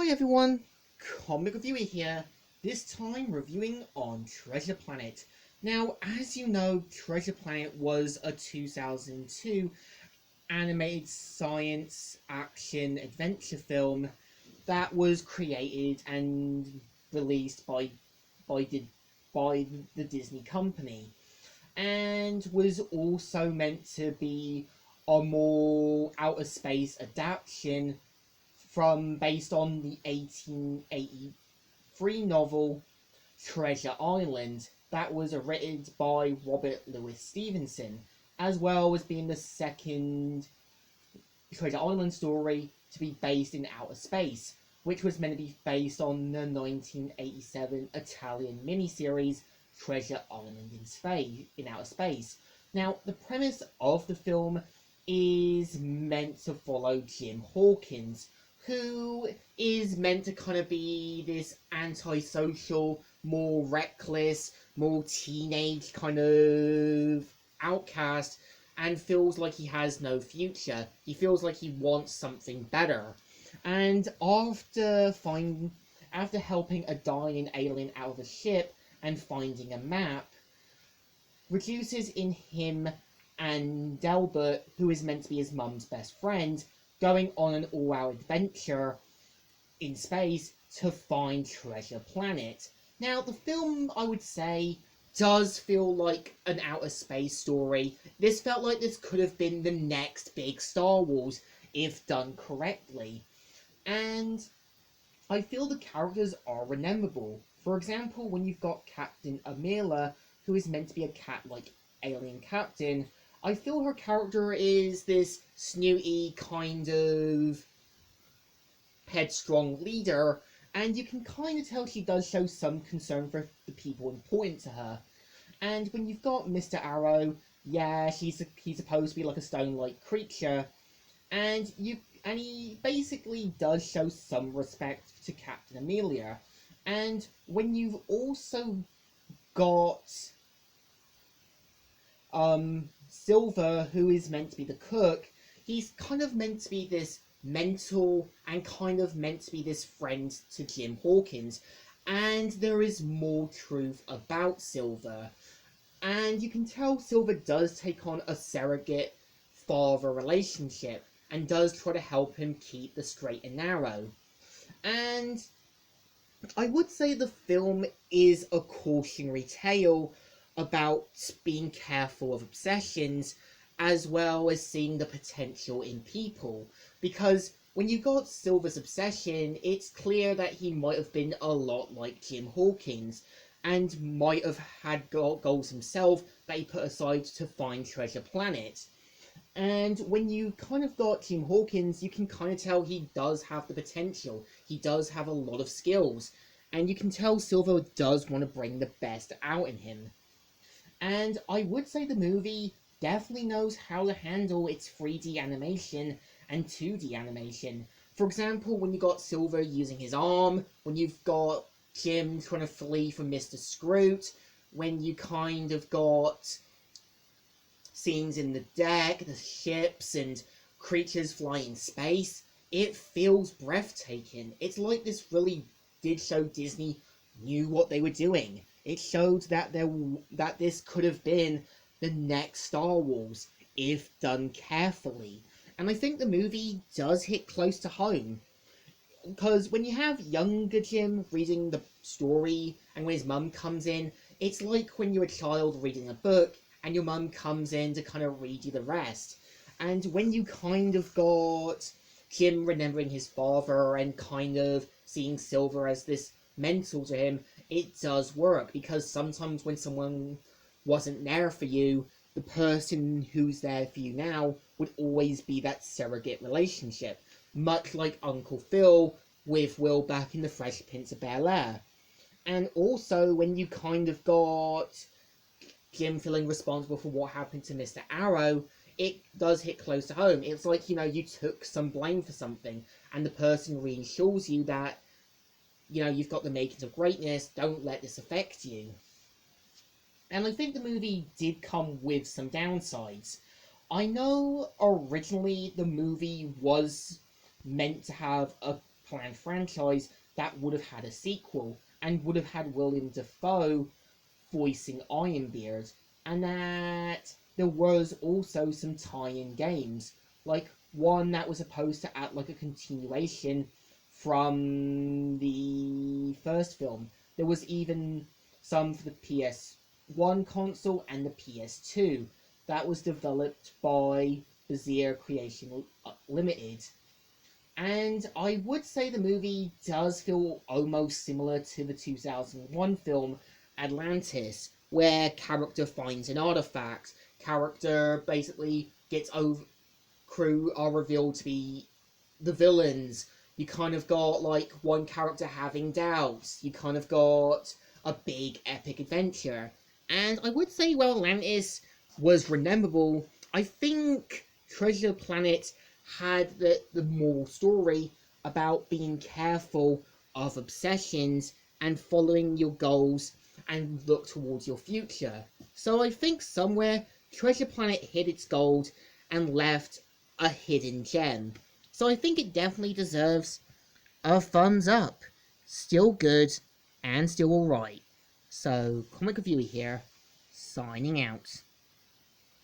Hi everyone, Comic Reviewer here, this time reviewing on Treasure Planet. Now, as you know, Treasure Planet was a 2002 animated science action adventure film that was created and released by the, by the Disney company, and was also meant to be a more outer space adaptation from based on the 1883 novel Treasure Island that was written by Robert Louis Stevenson, as well as being the second Treasure Island story to be based in outer space, which was meant to be based on the 1987 Italian miniseries Treasure Island in outer space. Now, the premise of the film is meant to follow Jim Hawkins, who is meant to kind of be this antisocial, more reckless, more teenage kind of outcast, and feels like he has no future. He feels like he wants something better. And after helping a dying alien out of a ship and finding a map, reduces in him and Delbert, who is meant to be his mum's best friend, going on an all-out adventure in space to find Treasure Planet. Now, the film, I would say, does feel like an outer space story. This felt like this could have been the next big Star Wars if done correctly. And I feel the characters are rememberable. For example, when you've got Captain Amila, who is meant to be a cat-like alien captain, I feel her character is this snooty kind of headstrong leader, and you can kind of tell she does show some concern for the people important to her. And when you've got Mr. Arrow, yeah, he's supposed to be like a stone-like creature, and he basically does show some respect to Captain Amelia. And when you've also got Silver, who is meant to be the cook, he's kind of meant to be this mental and kind of meant to be this friend to Jim Hawkins. And there is more truth about Silver. And you can tell Silver does take on a surrogate father relationship and does try to help him keep the straight and narrow. And I would say the film is a cautionary tale about being careful of obsessions as well as seeing the potential in people. Because when you got Silver's obsession, it's clear that he might have been a lot like Jim Hawkins and might have had goals himself that he put aside to find Treasure Planet. And when you kind of got Jim Hawkins, you can kind of tell he does have the potential. He does have a lot of skills. And you can tell Silver does want to bring the best out in him. And I would say the movie definitely knows how to handle its 3D animation and 2D animation. For example, when you got Silver using his arm, when you've got Jim trying to flee from Mr. Scroot, when you kind of got scenes in the deck, the ships, and creatures flying in space, it feels breathtaking. It's like this really did show Disney knew what they were doing. It showed that this could have been the next Star Wars if done carefully. And I think the movie does hit close to home. Because when you have younger Jim reading the story and when his mum comes in, it's like when you're a child reading a book and your mum comes in to kind of read you the rest. And when you kind of got Jim remembering his father and kind of seeing Silver as this mentor to him, it does work, because sometimes when someone wasn't there for you, the person who's there for you now would always be that surrogate relationship, much like Uncle Phil with Will back in the Fresh Prince of Bel-Air. And also when you kind of got Jim feeling responsible for what happened to Mr. Arrow, it does hit close to home. It's like, you took some blame for something, and the person reassures you that, you've got the makings of greatness, don't let this affect you. And I think the movie did come with some downsides. I know originally the movie was meant to have a planned franchise that would have had a sequel and would have had William Dafoe voicing Ironbeard, and that there was also some tie-in games, like one that was supposed to act like a continuation from the first film. There was even some for the PS1 console and the PS2 that was developed by Bezier Creation Limited. And I would say the movie does feel almost similar to the 2001 film Atlantis, where character finds an artifact, character basically gets over, crew are revealed to be the villains. You kind of got like one character having doubts. You kind of got a big epic adventure. And I would say, well, Atlantis was rememberable. I think Treasure Planet had the moral story about being careful of obsessions and following your goals and look towards your future. So I think somewhere Treasure Planet hit its gold and left a hidden gem. So I think it definitely deserves a thumbs up. Still good and still alright. So, Comic Reviewer here, signing out.